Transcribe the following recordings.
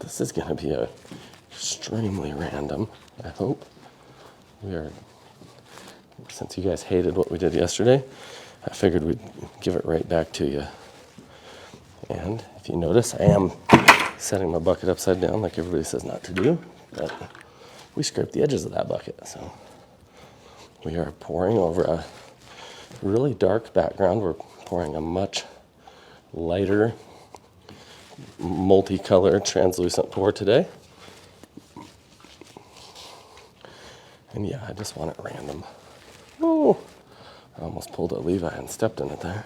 This is going to be a extremely random, I hope. Since you guys hated what we did yesterday, I figured we'd give it right back to you. And if you notice, I am setting my bucket upside down like everybody says not to do, but we scraped the edges of that bucket. So we are pouring over a really dark background. We're pouring a much lighter, multicolored, translucent pour today. And yeah, I just want it random. Oh, I almost pulled a Levi and stepped in it there.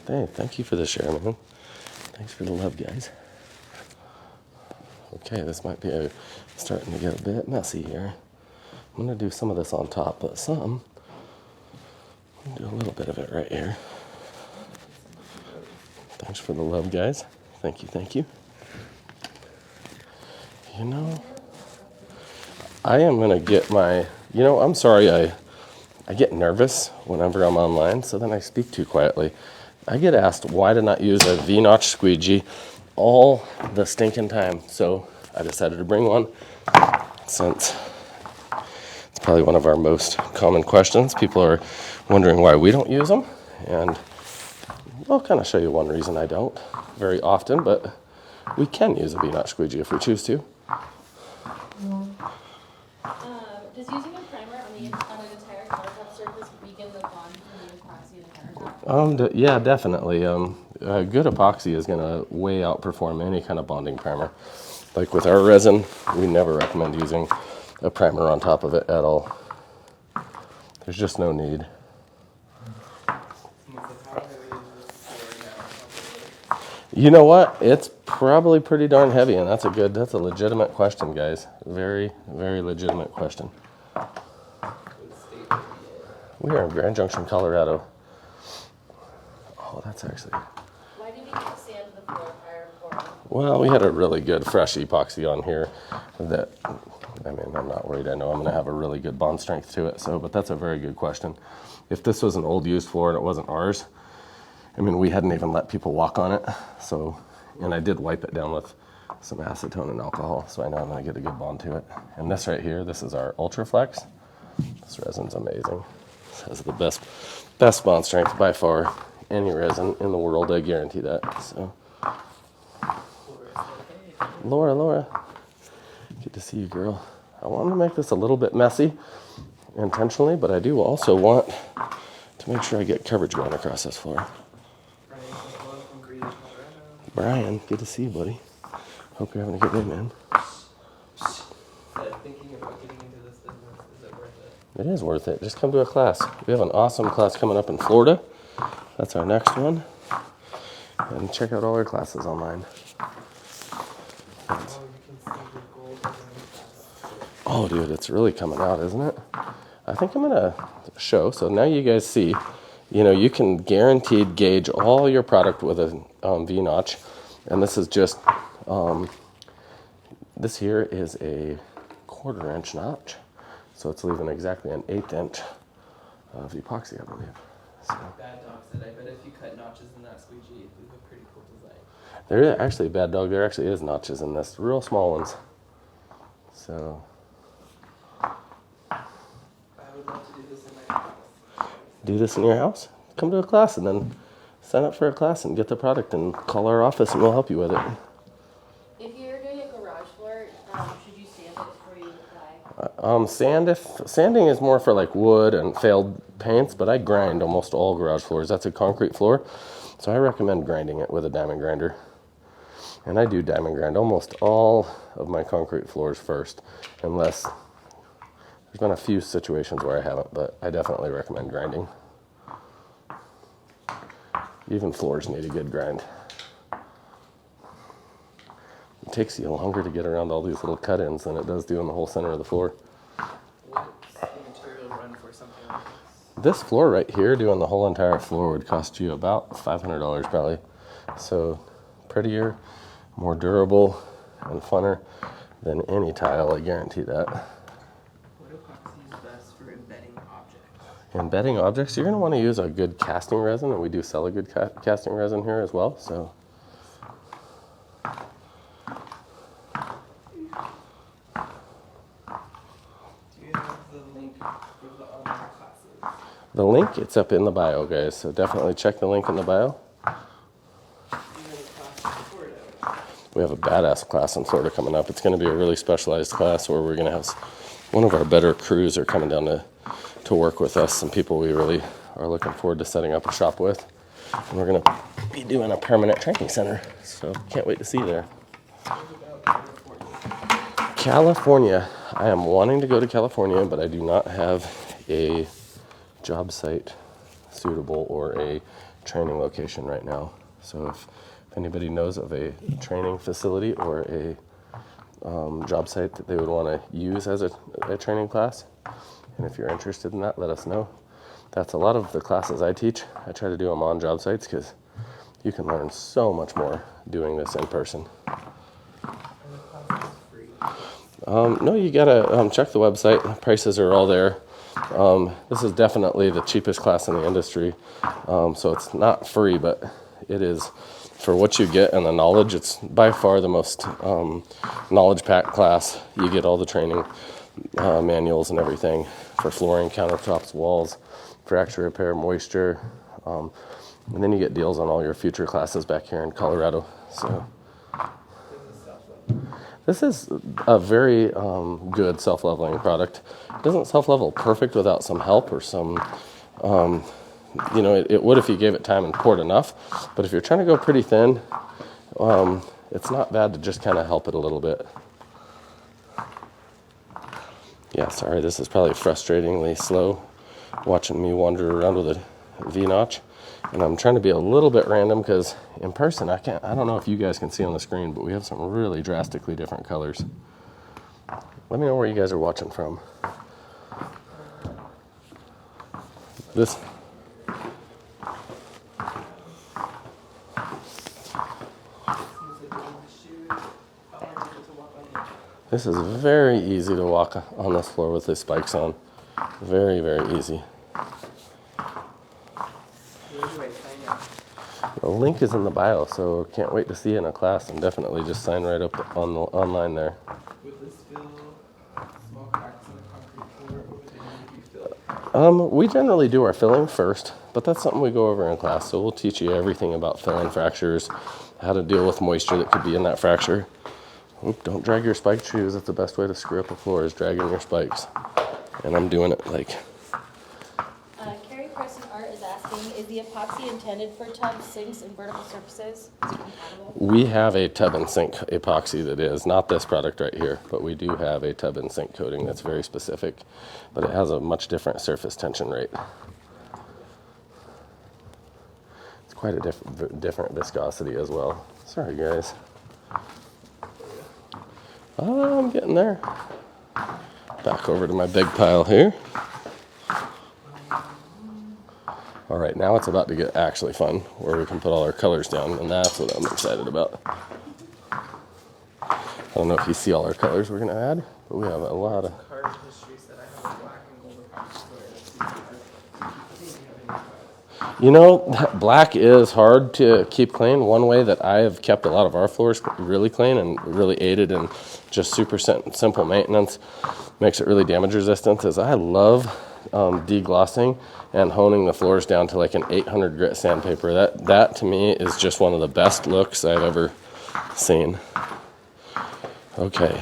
Hey, thank you for the share, man. Thanks for the love, guys. Okay, this might be starting to get a bit messy here. I'm going to do some of this on top, but I'm going to do a little bit of it right here. Thanks for the love, guys. Thank you, thank you. You know, I am going to get I'm sorry, I get nervous whenever I'm online, so then I speak too quietly. I get asked why to not use a V-notch squeegee all the stinking time. So I decided to bring one since it's probably one of our most common questions. People are wondering why we don't use them. And I'll kind of show you one reason I don't very often, but we can use a V-notch squeegee if we choose to. Does using a primer on an entire countertop surface weaken the bond between the epoxy and the countertop? Yeah, definitely. A good epoxy is going to way outperform any kind of bonding primer. Like with our resin, we never recommend using a primer on top of it at all. There's just no need. You know what? It's probably pretty darn heavy, and that's a legitimate question, guys. Very, very legitimate question. We are in Grand Junction, Colorado. Oh, that's actually... Why did you sand the floor prior to pouring? Well, we had a really good fresh epoxy on here that, I'm not worried. I know I'm going to have a really good bond strength to it. But that's a very good question. If this was an old used floor and it wasn't ours, we hadn't even let people walk on it. And I did wipe it down with some acetone and alcohol, so I know I'm going to get a good bond to it. And this right here, this is our Ultra Flex. This resin's amazing. This has the best bond strength by far. Any resin in the world, I guarantee that. So, Laura, good to see you, girl. I wanted to make this a little bit messy intentionally, but I do also want to make sure I get coverage going across this floor. Brian, good to see you, buddy. Hope you're having a good day, man. Thinking about getting into this business, is it worth it? It is worth it. Just come to a class. We have an awesome class coming up in Florida. That's our next one. And check out all our classes online. Oh, dude, it's really coming out, isn't it? I think I'm going to show. So now you guys see, you can guaranteed gauge all your product with a V-notch. And this is just, this here is a 1/4 inch notch. So it's leaving exactly an 1/8 inch of epoxy, I believe. So. Bad dog said, I bet if you cut notches in that squeegee, it would be a pretty cool design. There is actually, bad dog, there actually is notches in this, real small ones. So. I would love to do this in my house. Do this in your house? Come to a class and then sign up for a class and get the product and call our office and we'll help you with it. If you're doing a garage floor, should you sand it before you apply? Sanding is more for like wood and failed paints, but I grind almost all garage floors. That's a concrete floor, so I recommend grinding it with a diamond grinder. And I do diamond grind almost all of my concrete floors first, unless there's been a few situations where I haven't, but I definitely recommend grinding. Even floors need a good grind. It takes you longer to get around all these little cut-ins than it does doing the whole center of the floor. What's the material run for something like this? This floor right here, doing the whole entire floor, would cost you about $500 probably. So prettier, more durable, and funner than any tile, I guarantee that. What And bedding objects, you're going to want to use a good casting resin, and we do sell a good casting resin here as well. So, Do you have the link for the online classes? the link, it's up in the bio, guys. So definitely check the link in the bio. Do you have a class in Florida? We have a badass class in Florida coming up. It's going to be a really specialized class where we're going to have one of our better crews are coming down to work with us, some people we really are looking forward to setting up a shop with. And we're going to be doing a permanent training center. So can't wait to see you there. What about California? California. I am wanting to go to California, but I do not have a job site suitable or a training location right now. So if anybody knows of a training facility or a job site that they would want to use as a training class, and if you're interested in that, let us know. That's a lot of the classes I teach. I try to do them on job sites because you can learn so much more doing this in person. And the class is free. No, you gotta check the website. Prices are all there. This is definitely the cheapest class in the industry, so it's not free, but it is for what you get and the knowledge. It's by far the most knowledge packed class. You get all the training manuals and everything for flooring, countertops, walls, fracture repair, moisture, and then you get deals on all your future classes back here in Colorado. So this is a very good self-leveling product. It doesn't self-level perfect without some help or some, it would if you gave it time and poured enough. But if you're trying to go pretty thin, it's not bad to just kind of help it a little bit. Yeah, sorry, this is probably frustratingly slow, watching me wander around with a V-notch. And I'm trying to be a little bit random because in person, I don't know if you guys can see on the screen, but we have some really drastically different colors. Let me know where you guys are watching from. This. This is very easy to walk on this floor with the spikes on. Very, very easy. The link is in the bio, so can't wait to see you in a class, and definitely just sign right up on the online there. Would this fill small cracks in the concrete floor, or would they need to be filled? We generally do our filling first, but that's something we go over in class. So we'll teach you everything about filling fractures, how to deal with moisture that could be in that fracture. Oop, don't drag your spiked shoes. That's the best way to screw up a floor is dragging your spikes. And I'm doing it like... Carrie Preston Art is asking, is the epoxy intended for tubs, sinks, and vertical surfaces? Is it compatible? We have a tub and sink epoxy that is, not this product right here, but we do have a tub and sink coating that's very specific, but it has a much different surface tension rate. It's quite a different viscosity as well. Sorry, guys. Oh, I'm getting there. Back over to my big pile here. All right, now it's about to get actually fun, where we can put all our colors down, and that's what I'm excited about. I don't know if you see all our colors we're gonna add, but we have a lot of... Card history said I have a black and gold epoxy. You know, black is hard to keep clean. One way that I have kept a lot of our floors really clean and really aided in just super simple maintenance, makes it really damage resistant, is I love deglossing and honing the floors down to like an 800 grit sandpaper. That to me is just one of the best looks I've ever seen. Okay.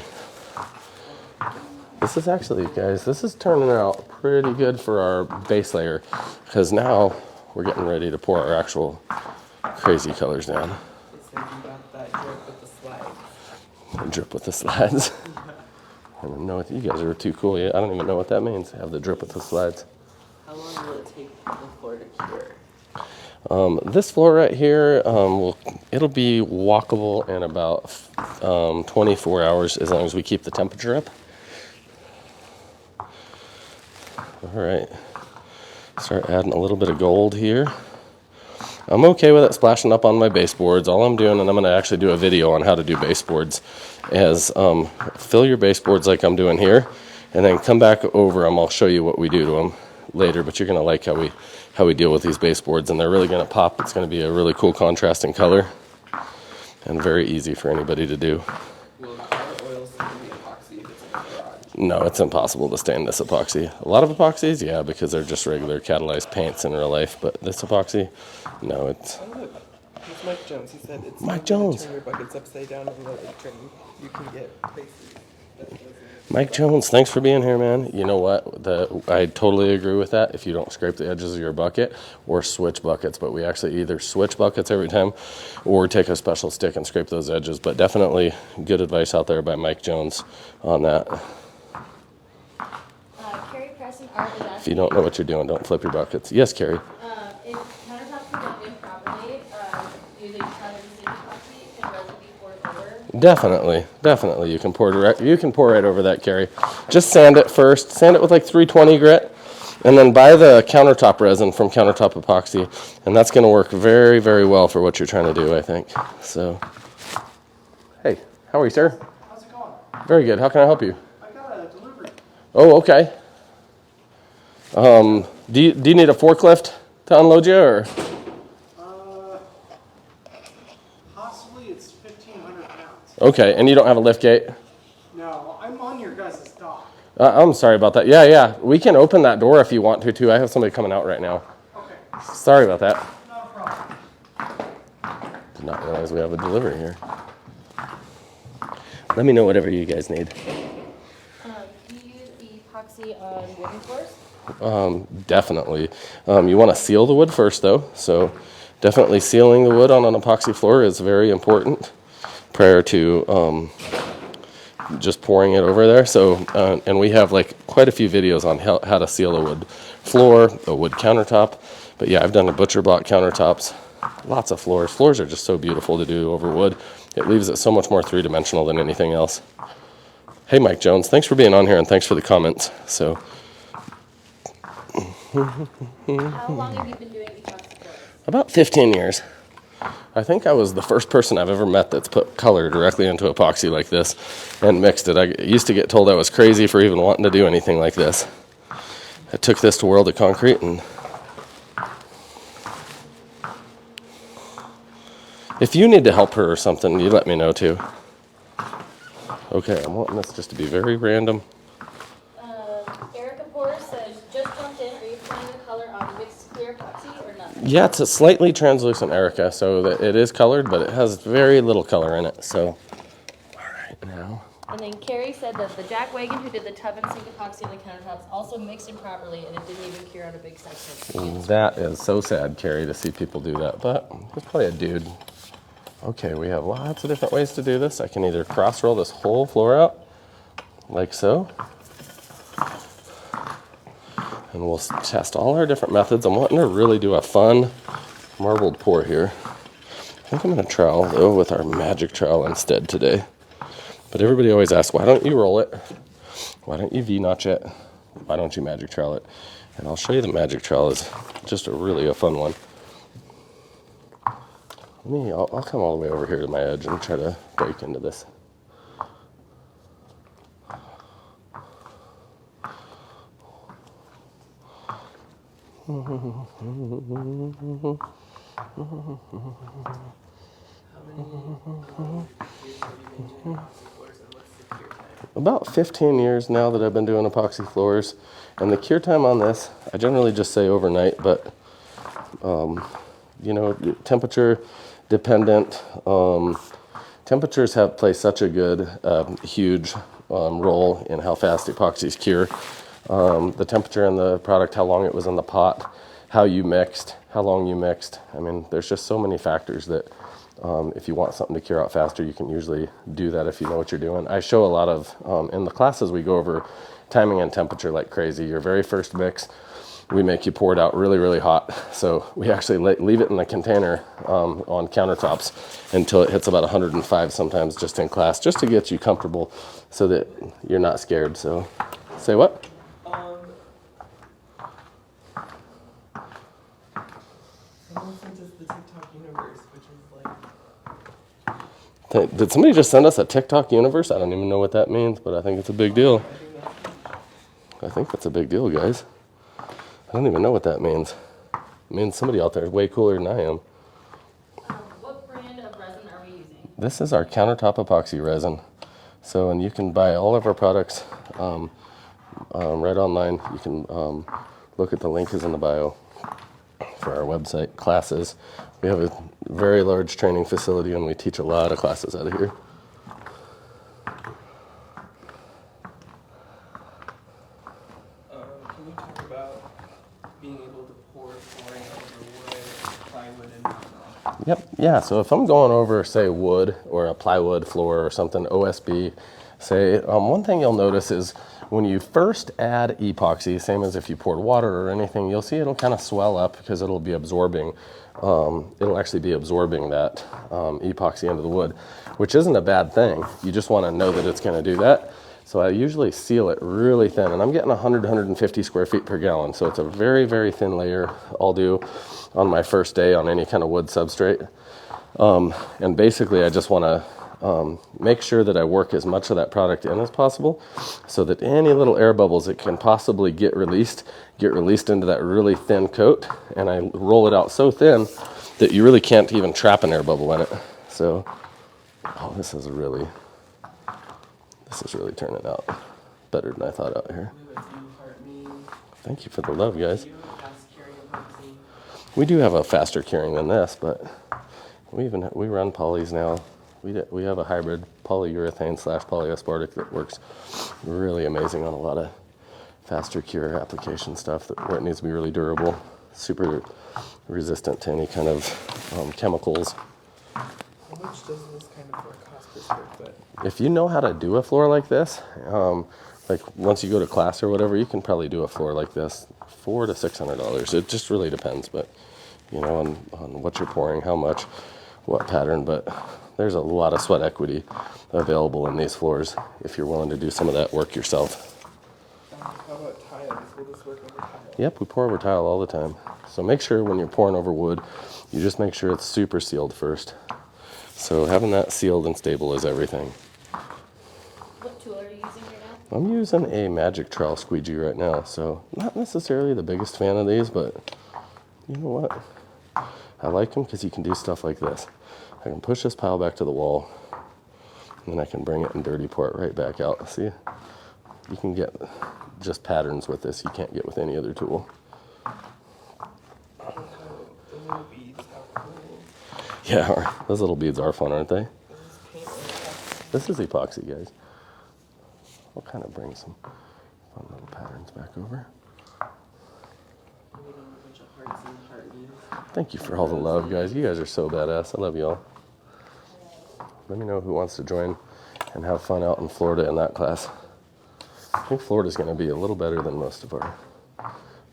This is actually, guys, this is turning out pretty good for our base layer, because now we're getting ready to pour our actual crazy colors down. It said you got that drip with the slides. Drip with the slides. I don't know what, you guys are too cool yet. I don't even know what that means, have the drip with the slides. How long will it take the floor to cure? This floor right here, it'll be walkable in about 24 hours as long as we keep the temperature up. All right, start adding a little bit of gold here. I'm okay with it splashing up on my baseboards. All I'm doing, and I'm gonna actually do a video on how to do baseboards, is fill your baseboards like I'm doing here, and then come back over them. I'll show you what we do to them. later, but you're going to like how we deal with these baseboards, and they're really going to pop. It's going to be a really cool contrasting color and very easy for anybody to do. Will car oil stain the epoxy if it's in the garage? No, it's impossible to stain this epoxy. A lot of epoxies, yeah, because they're just regular catalyzed paints in real life, but this epoxy, no, it's... Oh, look. It's Mike Jones. He said it's Mike not gonna Jones. turn your buckets upside down and let it turn. You can get places. Mike Jones, thanks for being here, man. You know what? I totally agree with that. If you don't scrape the edges of your bucket or switch buckets, but we actually either switch buckets every time or take a special stick and scrape those edges. But definitely good advice out there by Mike Jones on that. Carrie Preston Art is If asking you don't know what you're doing, don't flip your buckets. Yes, Carrie. if countertops are done improperly, using countertop epoxy can resin be poured over. Definitely. You can pour right over that, Carrie. Just sand it first. Sand it with like 320 grit, and then buy the countertop resin from Countertop Epoxy, and that's going to work very, very well for what you're trying to do, I think. So, hey, how are you, sir? How's it going? Very good. How can I help you? I got a delivery. Oh, okay. Do you need a forklift to unload you, or? Possibly it's 1,500 pounds. Okay, and you don't have a lift gate? No, I'm on your guys' dock. I'm sorry about that. Yeah. We can open that door if you want to, too. I have somebody coming out right now. Okay, Sorry about that. not a problem. Did not realize we have a delivery here. Let me know whatever you guys need. Do you use epoxy on wooden floors? Definitely. You want to seal the wood first, though. So definitely sealing the wood on an epoxy floor is very important prior to just pouring it over there. So, and we have like quite a few videos on how to seal a wood floor, a wood countertop. But yeah, I've done the butcher block countertops, lots of floors. Floors are just so beautiful to do over wood. It leaves it so much more three-dimensional than anything else. Hey, Mike Jones, thanks for being on here and thanks for the comments. So, How long have you been doing epoxy floors? about 15 years. I think I was the first person I've ever met that's put color directly into epoxy like this and mixed it. I used to get told I was crazy for even wanting to do anything like this. I took this to World of Concrete, and if you need to help her or something, you let me know too. Okay, I'm wanting this just to be very random. Erica Porter says, just jumped in. Are you applying the color on mixed clear epoxy or not? Yeah, it's a slightly translucent Erica, so that it is colored, but it has very little color in it. So, all right, now. And then Carrie said that the Jack Wagon who did the tub and sink epoxy on the countertops also mixed it properly and it didn't even cure out a big section. That is so sad, Carrie, to see people do that, but he's probably a dude. Okay, we have lots of different ways to do this. I can either cross roll this whole floor out, like so. And we'll test all our different methods. I'm wanting to really do a fun marbled pour here. I think I'm going to trowel, though, with our magic trowel instead today. But everybody always asks, why don't you roll it? Why don't you V-notch it? Why don't you magic trowel it? And I'll show you the magic trowel is just really a fun one. I'll come all the way over here to my edge and try to break into this. About 15 years now that I've been doing epoxy floors, and the cure time on this, I generally just say overnight, but you know, temperature dependent. Temperatures play such a good, huge role in how fast epoxies cure. The temperature in the product, how long it was in the pot, how you mixed, how long you mixed. I mean, there's just so many factors that if you want something to cure out faster, you can usually do that if you know what you're doing. I show a lot of, in the classes we go over timing and temperature like crazy. Your very first mix, we make you pour it out really, really hot. So we actually leave it in the container on countertops until it hits about 105 sometimes just in class, just to get you comfortable so that you're not scared. So, say what? Someone sent us the TikTok universe, which is like... Did somebody just send us a TikTok universe? I don't even know what that means, but I think it's a big deal. I think that's a big deal, guys. I don't even know what that means. It means somebody out there is way cooler than I am. What brand of resin are we using? This is our Countertop Epoxy resin. So, and you can buy all of our products right online. You can look at the link is in the bio for our website. Classes. We have a very large training facility and we teach a lot of classes out of here. Can you talk about being able to pour flooring over wood, plywood, and whatnot? Yep. Yeah. So if I'm going over, say, wood or a plywood floor or something, OSB, say, one thing you'll notice is when you first add epoxy, same as if you poured water or anything, you'll see it'll kind of swell up because it'll be absorbing. It'll actually be absorbing that epoxy into the wood, which isn't a bad thing. You just want to know that it's going to do that. So I usually seal it really thin, and I'm getting 100, 150 square feet per gallon. So it's a very, very thin layer I'll do on my first day on any kind of wood substrate. And basically I just want to make sure that I work as much of that product in as possible so that any little air bubbles that can possibly get released into that really thin coat. And I roll it out so thin that you really can't even trap an air bubble in it. So, this is really turning out better than I thought out here. We have a few heart means. Thank you for the love, guys. You have fast curing epoxy. We do have a faster curing than this, but we run polys now. We have a hybrid polyurethane / polyaspartic that works really amazing on a lot of faster cure application stuff where it needs to be really durable, super resistant to any kind of chemicals. How much does this kind of floor cost per square foot? If you know how to do a floor like this, like once you go to class or whatever, you can probably do a floor like this, $400 to $600. It just really depends, but you know, on what you're pouring, how much, what pattern. But there's a lot of sweat equity available in these floors if you're willing to do some of that work yourself. How about tiles? Will this work over tile? Yep, we pour over tile all the time. So make sure when you're pouring over wood, you just make sure it's super sealed first. So having that sealed and stable is everything. What tool are you using right now? I'm using a Magic Trowel squeegee right now, so not necessarily the biggest fan of these, but you know what? I like them because you can do stuff like this. I can push this pile back to the wall, and then I can bring it and dirty pour it right back out. See? You can get just patterns with this you can't get with any other tool. The little beads, how cool. Yeah, those little beads are fun, aren't they? Is this paint or epoxy? This is epoxy, guys. I'll kind of bring some fun little patterns back over. We got a bunch of hearts and heart means. Thank you for all the love, guys. You guys are so badass. I love y'all. Let me know who wants to join and have fun out in Florida in that class. I think Florida's going to be a little better than most of our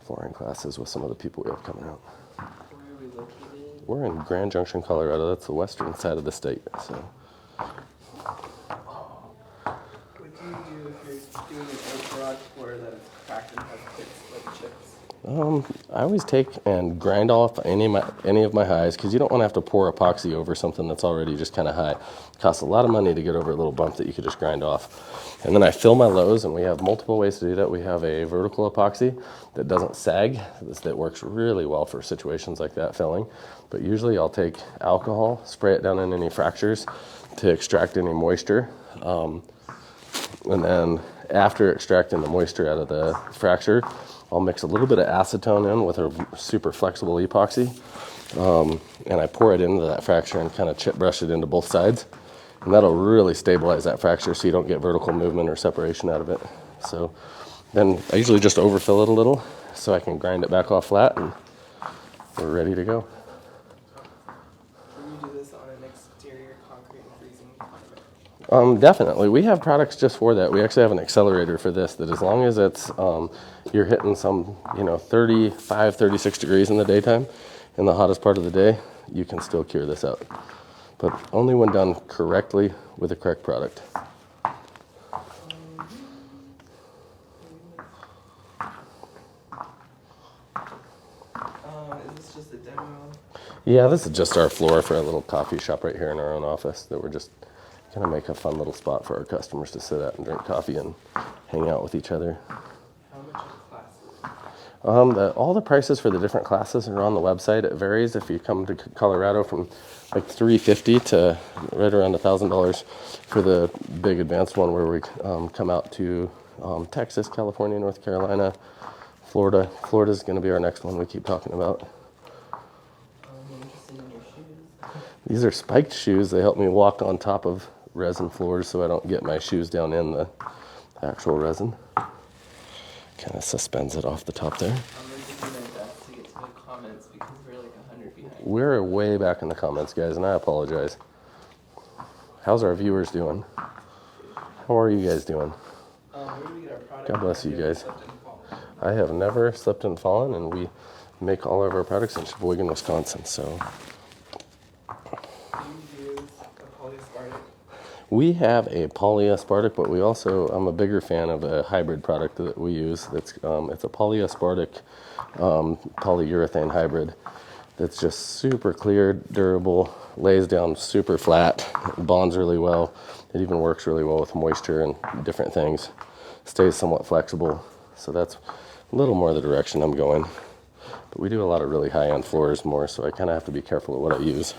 flooring classes with some of the people we have coming out. Where are we located? We're in Grand Junction, Colorado. That's the western side of the state. So What do you do if you're doing an old garage floor that is cracked and has bits like chips? I always take and grind off any of my highs because you don't want to have to pour epoxy over something that's already just kind of high. It costs a lot of money to get over a little bump that you could just grind off. And then I fill my lows, and we have multiple ways to do that. We have a vertical epoxy that doesn't sag, that works really well for situations like that filling. But usually I'll take alcohol, spray it down in any fractures to extract any moisture. And then after extracting the moisture out of the fracture, I'll mix a little bit of acetone in with a super flexible epoxy, and I pour it into that fracture and kind of chip brush it into both sides. And that'll really stabilize that fracture so you don't get vertical movement or separation out of it. So then I usually just overfill it a little so I can grind it back off flat, and we're ready to go. Can you do this on an exterior concrete and freezing climate? Definitely. We have products just for that. We actually have an accelerator for this that as long as it's you're hitting some 35, 36 degrees in the daytime, in the hottest part of the day, you can still cure this out. But only when done correctly with the correct product. Is this just a demo? Yeah, this is just our floor for a little coffee shop right here in our own office that we're just going to make a fun little spot for our customers to sit at and drink coffee and hang out with each other. How much are the classes? All the prices for the different classes are on the website. It varies if you come to Colorado from like $350 to right around $1,000 for the big advanced one where we come out to Texas, California, North Carolina, Florida. Florida's going to be our next one we keep talking about. I'm interested in your shoes. These are spiked shoes. They help me walk on top of resin floors so I don't get my shoes down in the actual resin. Kind of suspends it off the top there. I'm going to do my best to get to the comments because we're like 100 behind. We're way back in the comments, guys, and I apologize. How's our viewers doing? How are you guys doing? Where do we get our product? God bless you We haven't guys. slept in fall. I have never slipped and fallen, and we make all of our products in Sheboygan, Wisconsin. So Do you use a polyaspartic? we have a polyaspartic, but we also, I'm a bigger fan of a hybrid product that we use. It's a polyaspartic polyurethane hybrid that's just super clear, durable, lays down super flat, bonds really well. It even works really well with moisture and different things. Stays somewhat flexible. So that's a little more the direction I'm going. But we do a lot of really high-end floors more, so I kind of have to be careful of what I use.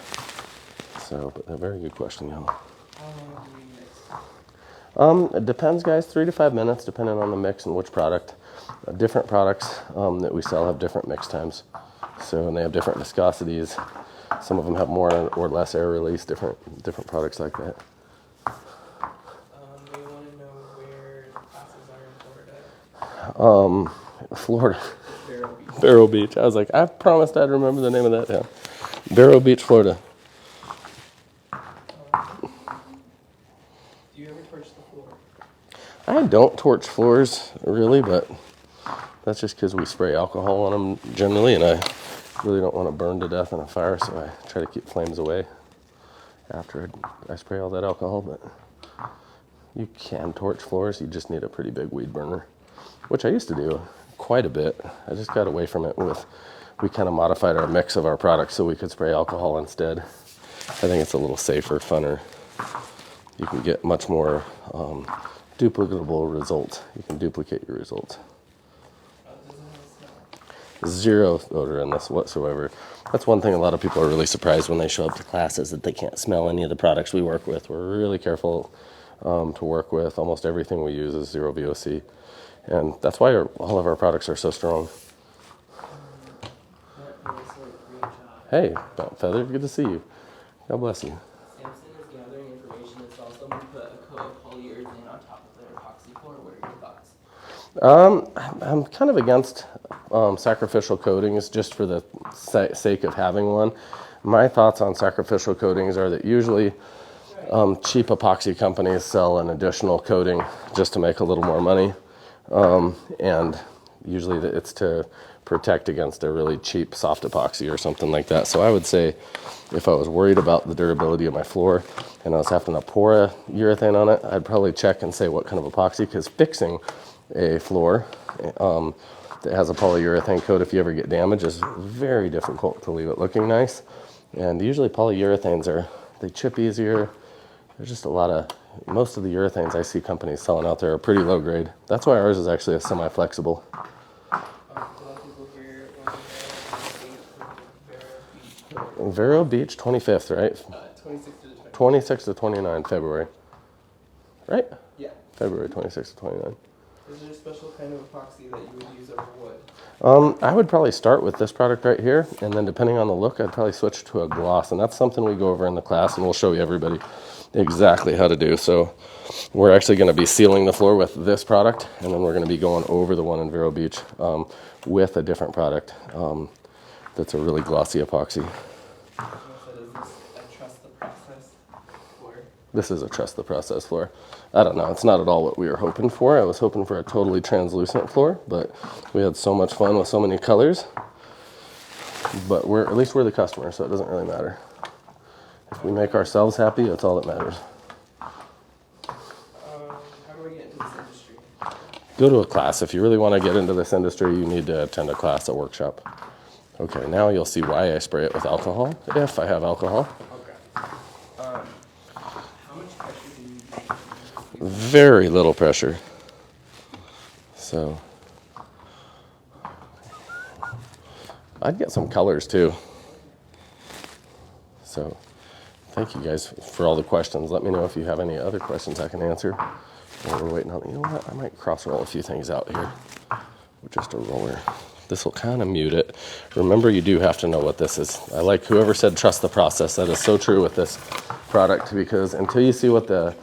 So, but a very good question, y'all. How long do we mix? It depends, guys. 3 to 5 minutes, depending on the mix and which product. Different products that we sell have different mix times. So, and they have different viscosities. Some of them have more or less air release. Different products like that. We want to know where the classes are in Florida. Florida, Vero Beach. Vero Beach. I was like, I promised I'd remember the name of that town. Vero Beach, Florida. Do you ever torch the floor? I don't torch floors really, but that's just because we spray alcohol on them generally, and I really don't want to burn to death in a fire, so I try to keep flames away after I spray all that alcohol. But you can torch floors, you just need a pretty big weed burner, which I used to do quite a bit. I just got away from it we kind of modified our mix of our products so we could spray alcohol instead. I think it's a little safer, funner. You can get much more duplicatable results. You can duplicate your results. Doesn't have a smell. Zero odor in this whatsoever. That's one thing a lot of people are really surprised when they show up to classes, that they can't smell any of the products we work with. We're really careful to work with. Almost everything we use is zero VOC. And that's why all of our products are so strong. That was a great job. Hey, Mount Feather, good to see you. God bless you. Samson is gathering information as well. Someone put a coat of polyurethane on top of their epoxy floor. What are your thoughts? I'm kind of against sacrificial coatings just for the sake of having one. My thoughts on sacrificial coatings are that usually cheap epoxy companies sell an additional coating just to make a little more money. And usually it's to protect against a really cheap soft epoxy or something like that. So I would say if I was worried about the durability of my floor and I was having to pour a urethane on it, I'd probably check and say what kind of epoxy, because fixing a floor that has a polyurethane coat, if you ever get damage, is very difficult to leave it looking nice. And usually polyurethanes they chip easier. There's just most of the urethanes I see companies selling out there are pretty low grade. That's why ours is actually a semi-flexible. A lot of people here want to know Vero Beach, 25th, right? 26 to the 20. 26 to 29 February. Right? Yeah. February 26 to 29. Is there a special kind of epoxy that you would use over wood? I would probably start with this product right here, and then depending on the look, I'd probably switch to a gloss, and that's something we go over in the class, and we'll show you everybody exactly how to do. So we're actually going to be sealing the floor with this product, and then we're going to be going over the one in Vero Beach with a different product that's a really glossy epoxy. I said, is this a trust the process floor? This is a trust the process floor. I don't know. It's not at all what we were hoping for. I was hoping for a totally translucent floor, but we had so much fun with so many colors. But at least we're the customer, so it doesn't really matter. If we make ourselves happy, that's all that matters. How do I get into this industry? Go to a class. If you really want to get into this industry, you need to attend a class, a workshop. Okay, now you'll see why I spray it with alcohol, if I have alcohol. Okay. How much pressure do you use? Very little pressure. So I'd get some colors too. So thank you guys for all the questions. Let me know if you have any other questions I can answer while we're waiting on. You know what? I might cross roll a few things out here with just a roller. This will kind of mute it. Remember, you do have to know what this is. I like whoever said trust the process. That is so true with this product, because until you see what the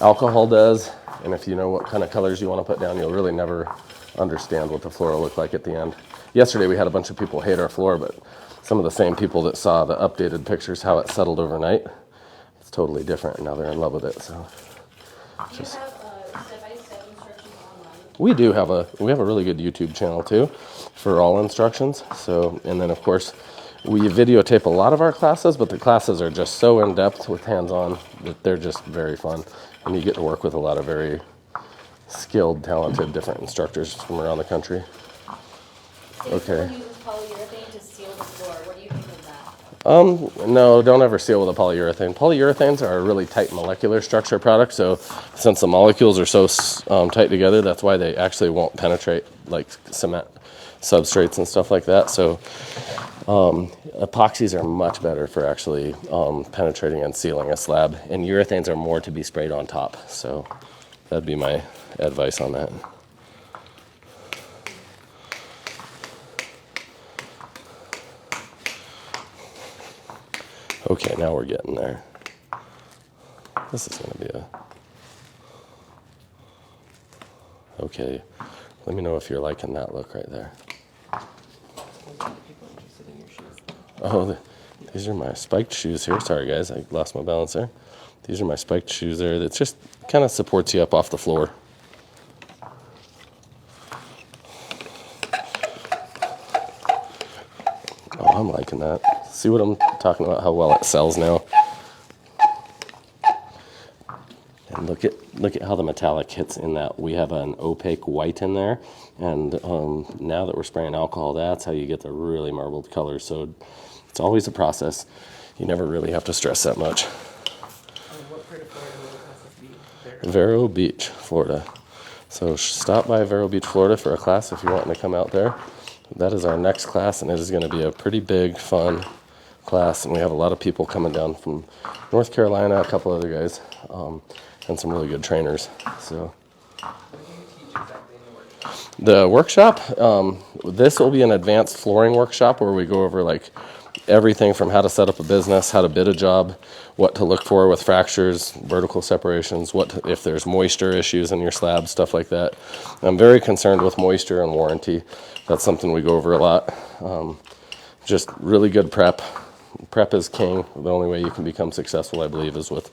alcohol does, and if you know what kind of colors you want to put down, you'll really never understand what the floor will look like at the end. Yesterday we had a bunch of people hate our floor, but some of the same people that saw the updated pictures, how it settled overnight, it's totally different, and now they're in love with it. So Do you have step-by-step instructions online? we have a really good YouTube channel too for all instructions. So, and then of course we videotape a lot of our classes, but the classes are just so in depth with hands-on that they're just very fun, and you get to work with a lot of very skilled, talented, different instructors from around the country. If Okay. someone uses polyurethane to seal the floor, what do you think of that? No, don't ever seal with a polyurethane. Polyurethanes are a really tight molecular structure product, so since the molecules are so tight together, that's why they actually won't penetrate like cement substrates and stuff like that. So epoxies are much better for actually penetrating and sealing a slab, and urethanes are more to be sprayed on top. So that'd be my advice on that. Okay, now we're getting there. This is going to be a... Okay, let me know if you're liking that look right there. Oh, these are my spiked shoes here. Sorry, guys, I lost my balance there. These are my spiked shoes there. That just kind of supports you up off the floor. Oh, I'm liking that. See what I'm talking about, how well it sells now. And look at how the metallic hits in that. We have an opaque white in there, and now that we're spraying alcohol, that's how you get the really marbled colors. So it's always a process. You never really have to stress that much. What part of Florida will the classes be? Vero Beach, Florida. So stop by Vero Beach, Florida for a class if you're wanting to come out there. That is our next class, and it is going to be a pretty big, fun class. And we have a lot of people coming down from North Carolina, a couple other guys, and some really good trainers. So What do you teach exactly in the workshop? the workshop, this will be an advanced flooring workshop where we go over like everything from how to set up a business, how to bid a job, what to look for with fractures, vertical separations, if there's moisture issues in your slab, stuff like that. I'm very concerned with moisture and warranty. That's something we go over a lot. Just really good prep. Prep is king. The only way you can become successful, I believe, is with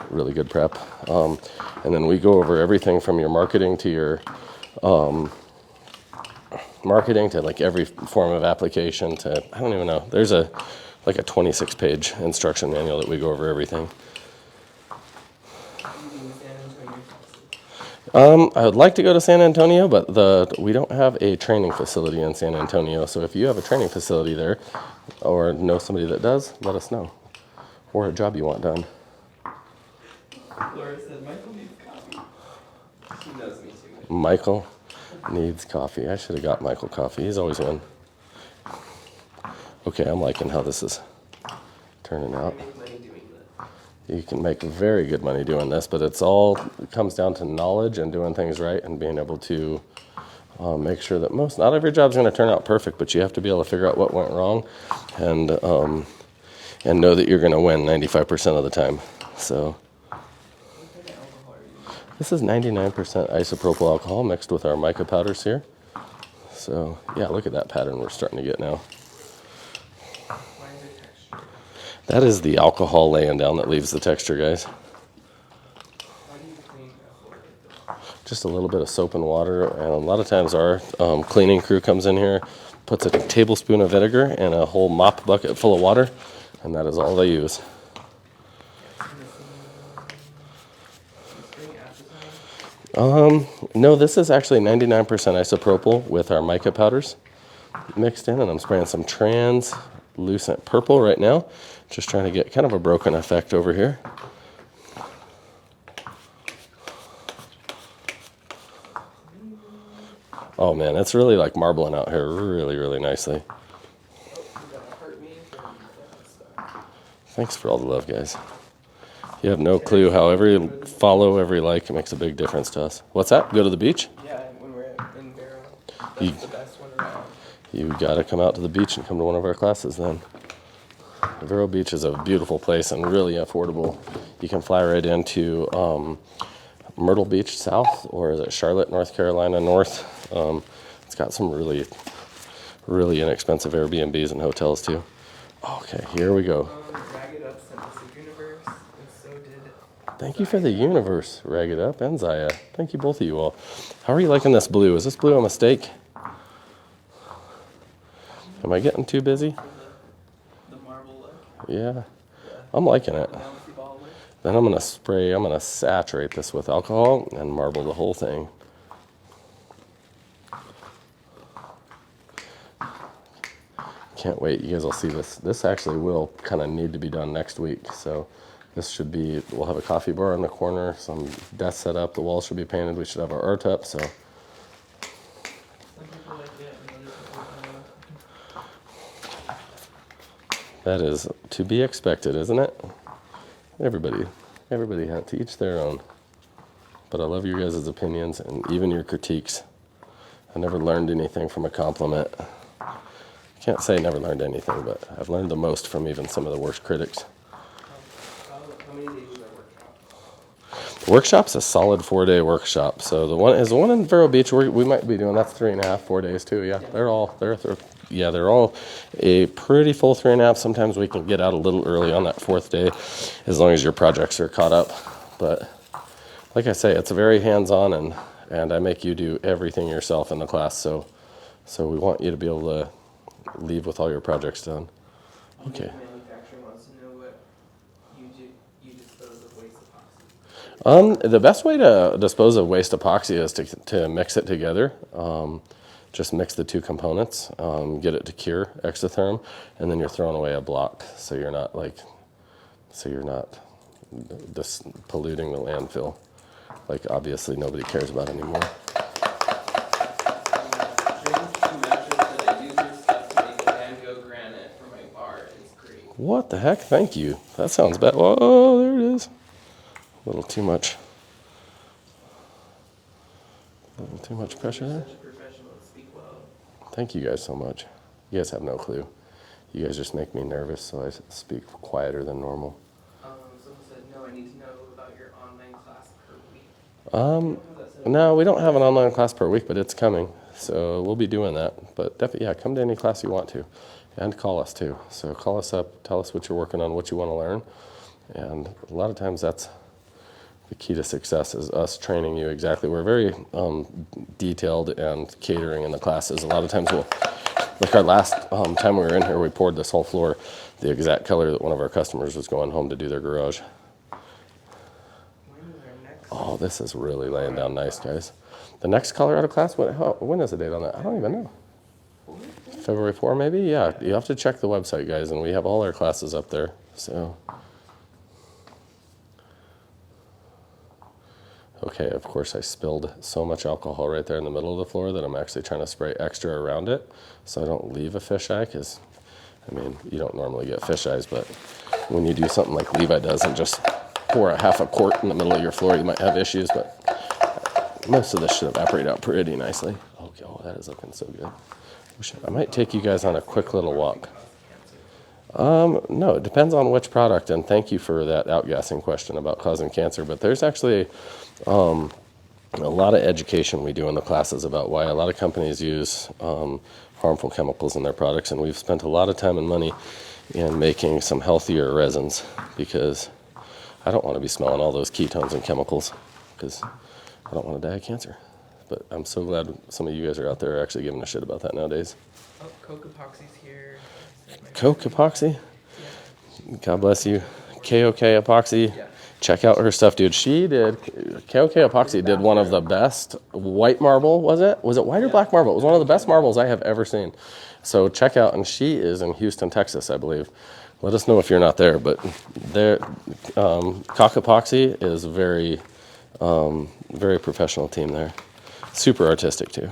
really good prep. And then we go over everything from your marketing to your marketing to like every form of application to, I don't even know. There's a 26-page instruction manual that we go over everything. I would like to go to San Antonio, but we don't have a training facility in San Antonio. So if you have a training facility there or know somebody that does, let us know. Or a job you want done. Laura said Michael needs coffee. She knows me too. Michael needs coffee. I should have got Michael coffee. He's always one. Okay, I'm liking how this is turning out. I make money doing this. You can make very good money doing this, but it comes down to knowledge and doing things right and being able to make sure that not every job's going to turn out perfect, but you have to be able to figure out what went wrong and know that you're going to win 95% of the time. So What kind of alcohol are you using? this is 99% isopropyl alcohol mixed with our mica powders here. So yeah, look at that pattern we're starting to get now. Why is it texture? That is the alcohol laying down that leaves the texture, guys. Why do you clean a floor like this? Just a little bit of soap and water, and a lot of times our cleaning crew comes in here, puts a tablespoon of vinegar and a whole mop bucket full of water, and that is all they use. No, this is actually 99% isopropyl with our mica powders mixed in, and I'm spraying some translucent purple right now, just trying to get kind of a broken effect over here. Oh man, it's really like marbling out here really, really nicely. Thanks for all the love, guys. You have no clue how every follow, every like makes a big difference to us. What's that? Go to the beach? Yeah, when we're in Barrow. You- That's the best one around. You got to come out to the beach and come to one of our classes then. Vero Beach is a beautiful place and really affordable. You can fly right into Myrtle Beach South, or is it Charlotte, North Carolina North? It's got some really, really inexpensive Airbnbs and hotels too. Okay, here we go. Ragged Up sent us a universe, and so did. Thank you for the universe, Ragged Up and Zaya. Thank you, both of you all. How are you liking this blue? Is this blue a mistake? Am I getting too busy? The marble look. Yeah, I'm liking it. Bouncy ball look. Then I'm gonna saturate this with alcohol and marble the whole thing. Can't wait, you guys will see this. This actually will kind of need to be done next week. So this should be, we'll have a coffee bar in the corner, some desks set up, the walls should be painted, we should have our art up, so. Some people like it, and other people don't. That is to be expected, isn't it? Everybody has to each their own. But I love your guys' opinions and even your critiques. I never learned anything from a compliment. Can't say I never learned anything, but I've learned the most from even some of the worst critics. How many days is our workshop? The workshop's a solid 4-day workshop. So the one in Vero Beach we might be doing. That's 3.5, 4 days too. Yeah, they're all a pretty full 3.5. Sometimes we can get out a little early on that 4th day, as long as your projects are caught up. But like I say, it's very hands-on, and I make you do everything yourself in the class. So we want you to be able to leave with all your projects done. Okay. Manufacturer wants to know what you dispose of waste epoxy. The best way to dispose of waste epoxy is to mix it together. Just mix the two components, get it to cure, exotherm, and then you're throwing away a block, so you're not just polluting the landfill, like obviously nobody cares about anymore. What the heck? Thank you. That sounds bad. Whoa, there it is. A little too much. A little too much pressure there. Thank you guys so much. You guys have no clue. You guys just make me nervous, so I speak quieter than normal. Someone said, no, I need to know about your online class per week. No, we don't have an online class per week, but it's coming. So we'll be doing that. But definitely, yeah, come to any class you want to. And call us too. So call us up, tell us what you're working on, what you want to learn. And a lot of times that's the key to success, is us training you exactly. We're very detailed and catering in the classes. A lot of times like our last time we were in here, we poured this whole floor the exact color that one of our customers was going home to do their garage. Oh, this is really laying down nice, guys. The next Colorado class, when is the date on that? I don't even know. February 4 maybe? Yeah, you have to check the website, guys, and we have all our classes up there. So, okay, of course I spilled so much alcohol right there in the middle of the floor that I'm actually trying to spray extra around it so I don't leave a fisheye, because, I mean, you don't normally get fisheyes, but when you do something like Levi does and just pour a half a quart in the middle of your floor, you might have issues, but most of this should evaporate out pretty nicely. Okay, oh, that is looking so good. I might take you guys on a quick little walk. No, it depends on which product, and thank you for that outgassing question about causing cancer, but there's actually a lot of education we do in the classes about why a lot of companies use harmful chemicals in their products, and we've spent a lot of time and money in making some healthier resins, because I don't want to be smelling all those ketones and chemicals, because I don't want to die of cancer. But I'm so glad some of you guys are out there actually giving a shit about that nowadays. Oh, Coke Epoxy's here. Coke Epoxy? God bless you. KOK Epoxy. Yeah. Check out her stuff, dude. KOK Epoxy did one of the best white marble, was it? Was it white or black marble? It was one of the best marbles I have ever seen. So check out, and she is in Houston, Texas, I believe. Let us know if you're not there, but Coke Epoxy is very professional team there. Super artistic too.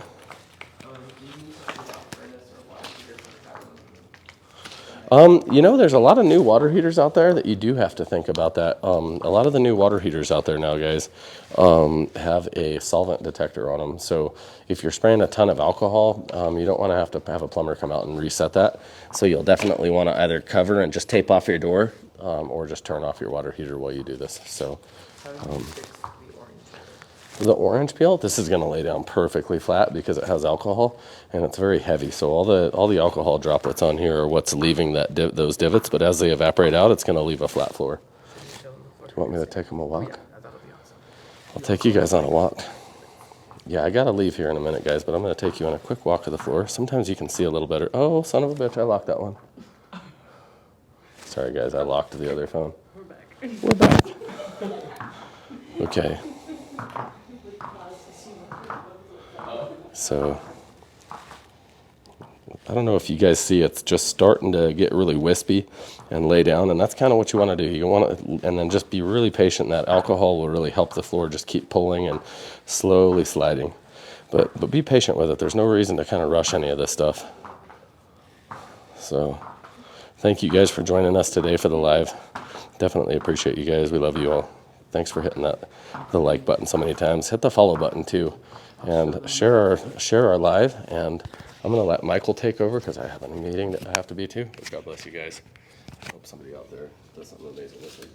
There's a lot of new water heaters out there that you do have to think about that. A lot of the new water heaters out there now, guys, have a solvent detector on them. So if you're spraying a ton of alcohol, you don't want to have a plumber come out and reset that. So you'll definitely want to either cover and just tape off your door, or just turn off your water heater while you do this. So How do you fix the orange? the orange peel, this is going to lay down perfectly flat because it has alcohol and it's very heavy. So all the alcohol droplets on here are what's leaving those divots, but as they evaporate out, it's going to leave a flat floor. Do you want me to take them a walk? Yeah, that would be awesome. I'll take you guys on a walk. Yeah, I got to leave here in a minute, guys, but I'm going to take you on a quick walk of the floor. Sometimes you can see a little better. Oh, son of a bitch, I locked that one. Sorry, guys, I locked the other phone. We're back. We're back. Okay. So, I don't know if you guys see, it's just starting to get really wispy and lay down, and that's kind of what you want to do. You want to, and then just be really patient. That alcohol will really help the floor just keep pulling and slowly sliding. But be patient with it. There's no reason to kind of rush any of this stuff. So, thank you guys for joining us today for the live. Definitely appreciate you guys. We love you all. Thanks for hitting the like button so many times. Hit the follow button too, and share our live. And I'm gonna let Michael take over because I have a meeting that I have to be to. But God bless you guys. I hope somebody out there does something amazing this week.